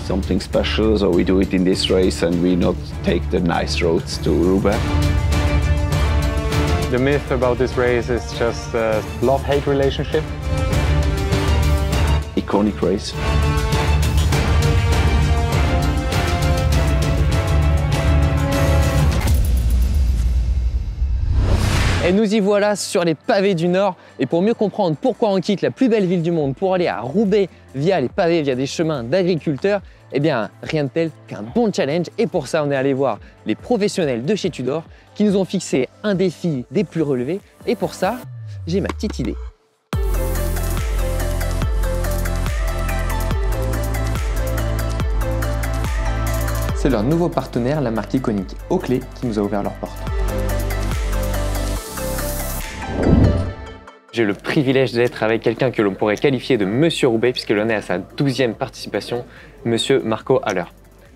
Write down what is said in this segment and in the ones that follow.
something special, so we do it in this race and we not take the nice roads to Roubaix. The myth about this race is just a love-hate relationship. Iconic race. Et nous y voilà sur les pavés du Nord. Et pour mieux comprendre pourquoi on quitte la plus belle ville du monde pour aller à Roubaix via les pavés, via des chemins d'agriculteurs, eh bien rien de tel qu'un bon challenge. Et pour ça, on est allé voir les professionnels de chez Tudor qui nous ont fixé un défi des plus relevés. Et pour ça, j'ai ma petite idée. C'est leur nouveau partenaire, la marque iconique Oakley, qui nous a ouvert leurs portes. J'ai le privilège d'être avec quelqu'un que l'on pourrait qualifier de Monsieur Roubaix puisqu'il en est à sa 12e participation, Monsieur Marco Haller.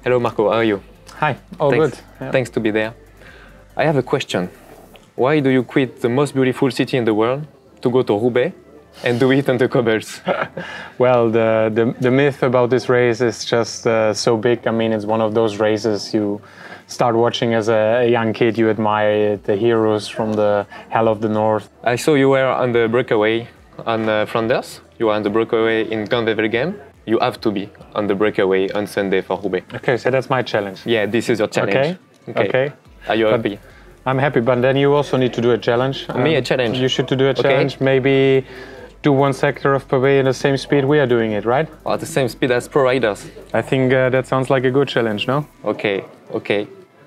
Hello Marco, how are you? Hi, all Thanks. good. Yeah. Thanks to be there. I have a question. Why do you quit the most beautiful city in the world to go to Roubaix and do it on the cobbles? Well, the myth about this race is just so big. I mean, it's one of those races you start watching as a young kid. You admire the heroes from the Hell of the North. I saw you were on the breakaway on Flanders. You were on the breakaway in Gand-Wevelgem. You have to be on the breakaway on Sunday for Roubaix. Okay, so that's my challenge. Yeah, this is your challenge. Okay. Are you happy? I'm happy, but then you also need to do a challenge. Me, a challenge? You should do a challenge. Maybe do one sector of pavé in the same speed we are doing it, right? At the same speed as pro riders. I think that sounds like a good challenge, no? Okay,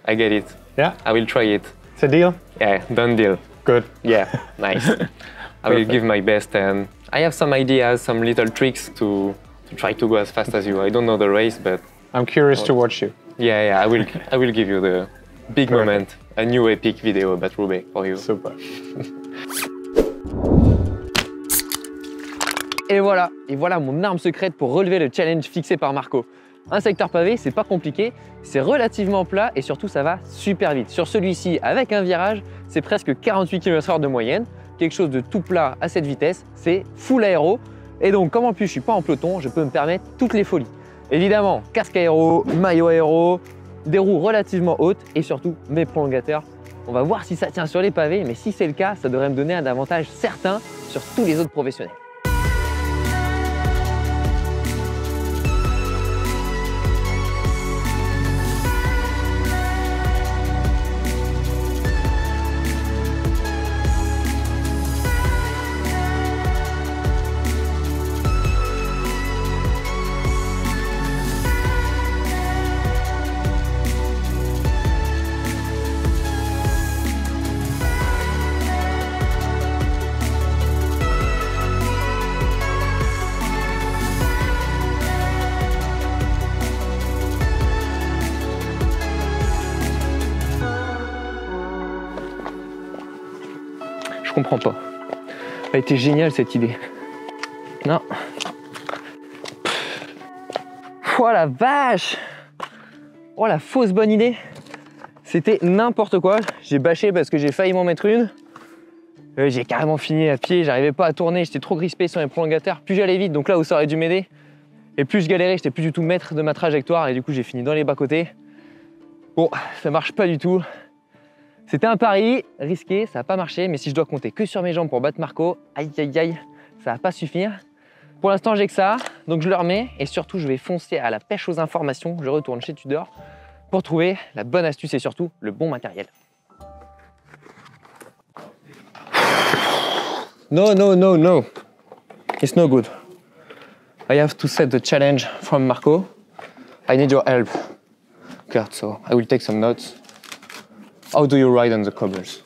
I get it. Yeah? I will try it. It's a deal? Yeah, done deal. Good. Yeah, nice. I will give my best and I have some ideas, some little tricks to try to go as fast as you. I don't know the race, but I'm curious to watch you. Yeah, I will give you the big moment, a new epic video about Roubaix for you. Super. Et voilà mon arme secrète pour relever le challenge fixé par Marco. Un secteur pavé, c'est pas compliqué, c'est relativement plat et surtout ça va super vite. Sur celui-ci, avec un virage, c'est presque 48 km/h de moyenne. Quelque chose de tout plat à cette vitesse, c'est full aéro. Et donc, comme en plus je suis pas en peloton, je peux me permettre toutes les folies. Évidemment, casque aéro, maillot aéro, des roues relativement hautes et surtout mes prolongateurs. On va voir si ça tient sur les pavés, mais si c'est le cas, ça devrait me donner un avantage certain sur tous les autres professionnels. Je comprends pas. Elle a été géniale cette idée. Non. Oh la vache! Oh la fausse bonne idée! C'était n'importe quoi. J'ai bâché parce que j'ai failli m'en mettre une. J'ai carrément fini à pied, j'arrivais pas à tourner, j'étais trop crispé sur les prolongateurs. Plus j'allais vite, donc là où ça aurait dû m'aider. Et plus je galérais, j'étais plus du tout maître de ma trajectoire et du coup j'ai fini dans les bas-côtés. Bon, ça marche pas du tout. C'était un pari risqué, ça n'a pas marché, mais si je dois compter que sur mes jambes pour battre Marco, aïe aïe aïe, ça va pas suffire. Pour l'instant, j'ai que ça, donc je le remets et surtout, je vais foncer à la pêche aux informations. Je retourne chez Tudor pour trouver la bonne astuce et surtout le bon matériel. No, no, no, no. It's no good. I have to set the challenge from Marco. I need your help, Kurt, so I will take some notes. How do you ride on the cobbles?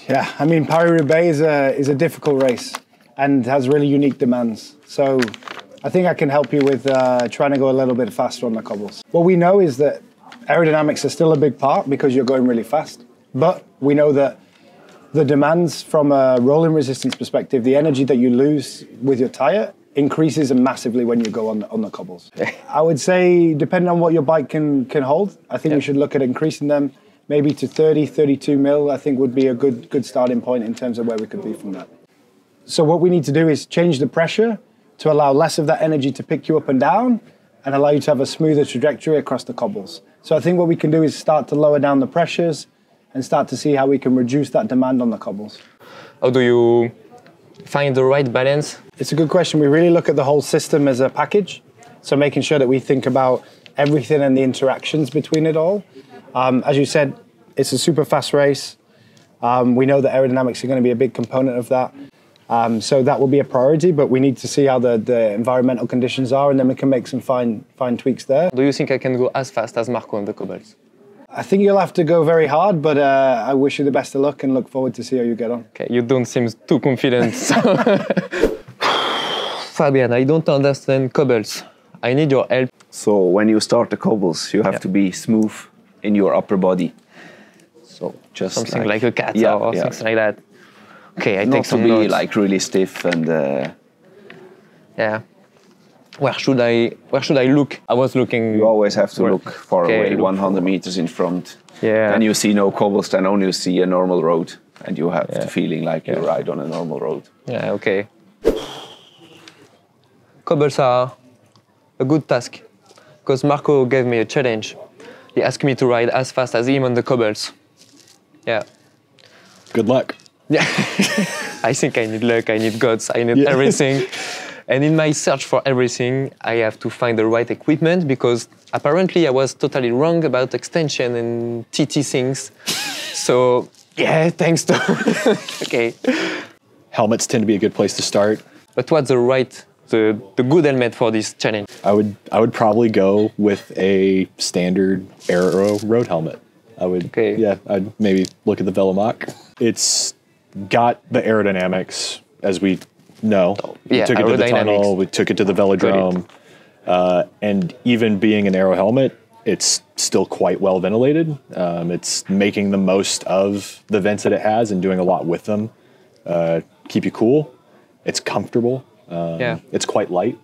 Yeah, I mean, Paris-Roubaix is a difficult race and has really unique demands. So I think I can help you with trying to go a little bit faster on the cobbles. What we know is that aerodynamics are still a big part because you're going really fast. But we know that the demands from a rolling resistance perspective, the energy that you lose with your tire increases massively when you go on the cobbles. I would say, depending on what your bike can hold, I think we should look at increasing them maybe to 30, 32 mil, I think would be a good starting point in terms of where we could be from that. So what we need to do is change the pressure to allow less of that energy to pick you up and down and allow you to have a smoother trajectory across the cobbles. So I think what we can do is start to lower down the pressures and start to see how we can reduce that demand on the cobbles. How do you find the right balance? It's a good question. We really look at the whole system as a package. So making sure that we think about everything and the interactions between it all. As you said, it's a super fast race. We know that aerodynamics are going to be a big component of that. So that will be a priority, but we need to see how the environmental conditions are, and then we can make some fine tweaks there. Do you think I can go as fast as Marco on the cobbles? I think you'll have to go very hard, but I wish you the best of luck and look forward to see how you get on. Okay, you don't seem too confident. Fabian, I don't understand cobbles. I need your help. So when you start the cobbles, you have to be smooth in your upper body. So just something like a cat or things like that. Okay, I take some notes. Not to be notes. like really stiff and. Yeah. Where should I look? I was looking. You always have to look far away, look 100 meters in front. Yeah. Then you see no cobbles, then only you see a normal road, and you have the feeling like you ride on a normal road. Yeah. Okay. Cobbles are a good task, because Marco gave me a challenge. He asked me to ride as fast as him on the cobbles. Yeah. Good luck. Yeah. I think I need luck, I need guts, I need everything. And in my search for everything, I have to find the right equipment, because apparently I was totally wrong about extension and TT things. So, yeah, thanks to... Okay. Helmets tend to be a good place to start. But what's the good helmet for this challenge? I would probably go with a standard Aero road helmet. I'd maybe look at the Velomac. It's got the aerodynamics, as we know. We took it to the tunnel, we took it to the velodrome, and even being an Aero helmet, it's still quite well ventilated. It's making the most of the vents that it has and doing a lot with them. Keep you cool. It's comfortable. It's quite light.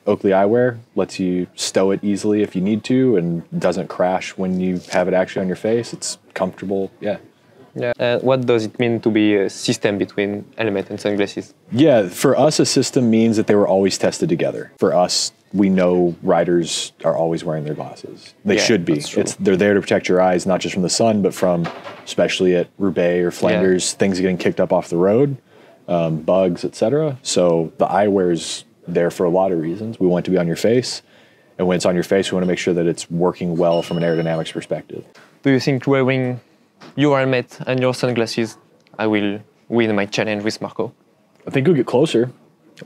Oakley eyewear lets you stow it easily if you need to and doesn't crash when you have it actually on your face. It's comfortable, yeah. What does it mean to be a system between helmet and sunglasses? Yeah, for us, a system means that they were always tested together. For us, we know riders are always wearing their glasses. They should be. They're there to protect your eyes, not just from the sun, but from, especially at Roubaix or Flanders, things getting kicked up off the road, bugs, etc. So the eyewear is there for a lot of reasons. We want it to be on your face, and when it's on your face, we want to make sure that it's working well from an aerodynamics perspective. Do you think wearing your helmet and your sunglasses, I will win my challenge with Marco? I think you'll get closer.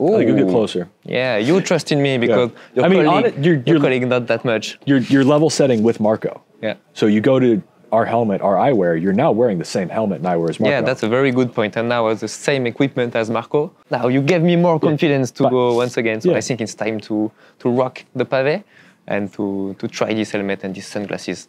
Ooh. I think you'll get closer. Yeah, you trust in me because your colleague not that much. You're level setting with Marco. Yeah. So you go to our helmet, our eyewear, you're now wearing the same helmet and eyewear as Marco. Yeah, that's a very good point. And now I have the same equipment as Marco. Now you gave me more confidence to go once again. So I think it's time to rock the pavé and to try this helmet and these sunglasses.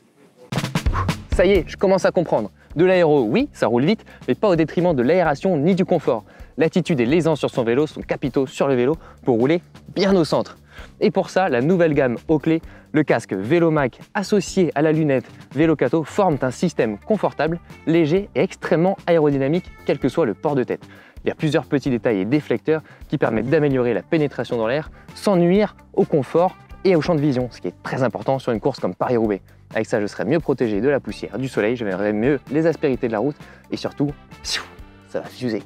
Ça y est, je commence à comprendre. De l'aéro, oui, ça roule vite, mais pas au détriment de l'aération ni du confort. L'attitude et l'aisance sur son vélo sont capitaux sur le vélo pour rouler bien au centre. Et pour ça, la nouvelle gamme Oakley, le casque Velomac associé à la lunette Velocato forment un système confortable, léger et extrêmement aérodynamique, quel que soit le port de tête. Il y a plusieurs petits détails et déflecteurs qui permettent d'améliorer la pénétration dans l'air sans nuire au confort et au champ de vision, ce qui est très important sur une course comme Paris-Roubaix. Avec ça, je serai mieux protégé de la poussière, du soleil, je verrai mieux les aspérités de la route et surtout, ça va fuser.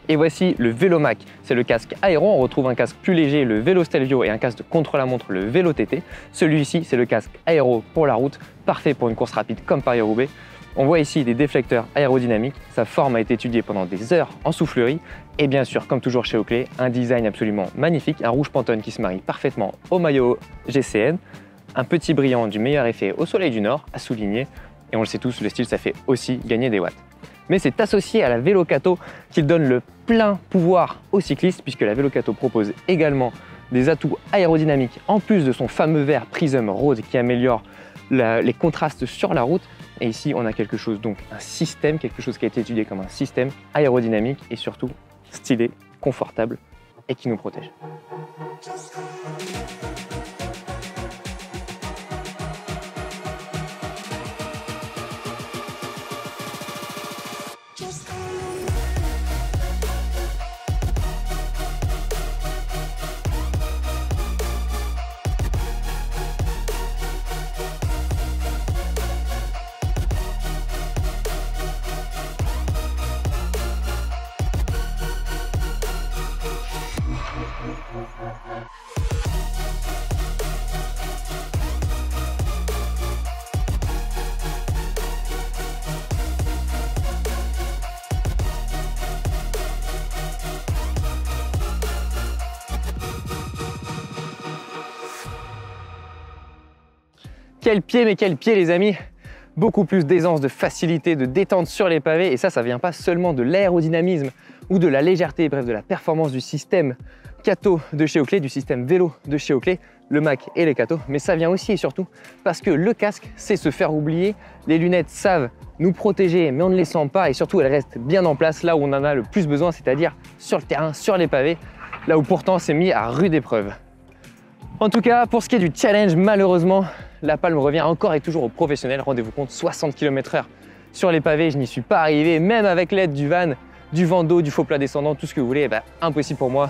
Et voici le Velomac, c'est le casque aéro, on retrouve un casque plus léger, le Vélo Stelvio, et un casque de contre-la-montre, le Vélo TT. Celui-ci, c'est le casque aéro pour la route, parfait pour une course rapide comme Paris-Roubaix. On voit ici des déflecteurs aérodynamiques, sa forme a été étudiée pendant des heures en soufflerie, et bien sûr, comme toujours chez Oakley, un design absolument magnifique, un rouge Pantone qui se marie parfaitement au maillot GCN, un petit brillant du meilleur effet au soleil du Nord, à souligner, et on le sait tous, le style ça fait aussi gagner des watts. Mais c'est associé à la Velocato qu'il donne le plein pouvoir aux cyclistes, puisque la Velocato propose également des atouts aérodynamiques en plus de son fameux verre Prism Road qui améliore les contrastes sur la route. Et ici, on a quelque chose, donc un système, quelque chose qui a été étudié comme un système aérodynamique et surtout stylé, confortable et qui nous protège. Quel pied, mais quel pied les amis! Beaucoup plus d'aisance, de facilité, de détente sur les pavés. Et ça vient pas seulement de l'aérodynamisme ou de la légèreté, bref, de la performance du système Kato de chez Oakley, du système vélo de chez Oakley, le Mac et les Kato. Mais ça vient aussi et surtout parce que le casque sait se faire oublier. Les lunettes savent nous protéger, mais on ne les sent pas. Et surtout, elles restent bien en place là où on en a le plus besoin, c'est-à-dire sur le terrain, sur les pavés, là où pourtant c'est mis à rude épreuve. En tout cas, pour ce qui est du challenge, malheureusement, la palme revient encore et toujours aux professionnels. Rendez-vous compte, 60 km/h sur les pavés, je n'y suis pas arrivé, même avec l'aide du van, du vent d'eau, du faux plat descendant, tout ce que vous voulez, impossible pour moi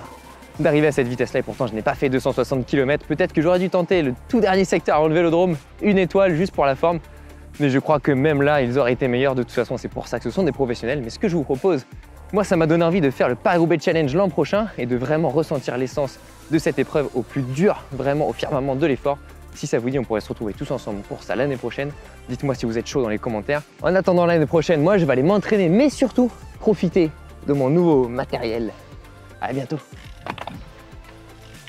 d'arriver à cette vitesse-là. Et pourtant, je n'ai pas fait 260 km. Peut-être que j'aurais dû tenter le tout dernier secteur avant le vélodrome, une étoile juste pour la forme. Mais je crois que même là, ils auraient été meilleurs. De toute façon, c'est pour ça que ce sont des professionnels. Mais ce que je vous propose, moi, ça m'a donné envie de faire le Paris-Roubaix Challenge l'an prochain et de vraiment ressentir l'essence de cette épreuve au plus dur, vraiment au firmament de l'effort. Si ça vous dit, on pourrait se retrouver tous ensemble pour ça l'année prochaine. Dites-moi si vous êtes chaud dans les commentaires. En attendant l'année prochaine, moi, je vais aller m'entraîner, mais surtout profiter de mon nouveau matériel. À bientôt.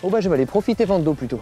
Oh bah, je vais aller profiter vent d'eau plutôt.